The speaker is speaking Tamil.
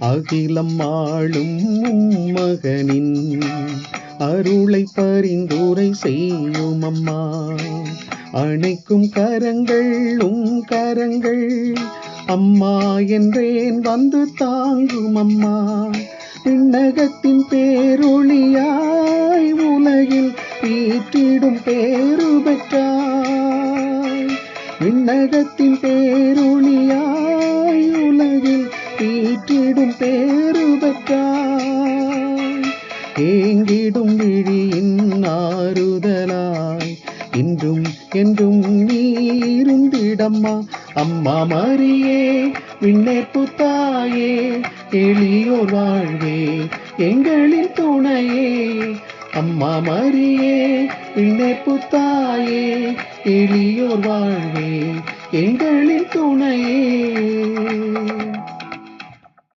அகிலம் ஆளும் மகனின் அருளை பரிந்துரை செய்யும் அம்மா. அணைக்கும் கரங்கள் கரங்கள் அம்மா என்றேன் வந்து தாங்கும் அம்மா. விண்ணகத்தின் பேரொளியாய் உலகில் வீற்றிடும் பேரு பெற்றாய். விண்ணகத்தின் பேரொளியாய் உலகில் வீற்றிடும் பேரு பெற்றாய். ஏங்கிடும் விழியின் ஆறுதலாய் இன்றும் என்றும் நீ இருந்திடம்மா. அம்மா மரியே விண்ணேற்பு தாயே, எளியோர் வாழ்வே எங்களின் துணையே. அம்மா மரியே விண்ணேற்பு தாயே, எளியோர் வாழ்வே எங்களின் துணையே.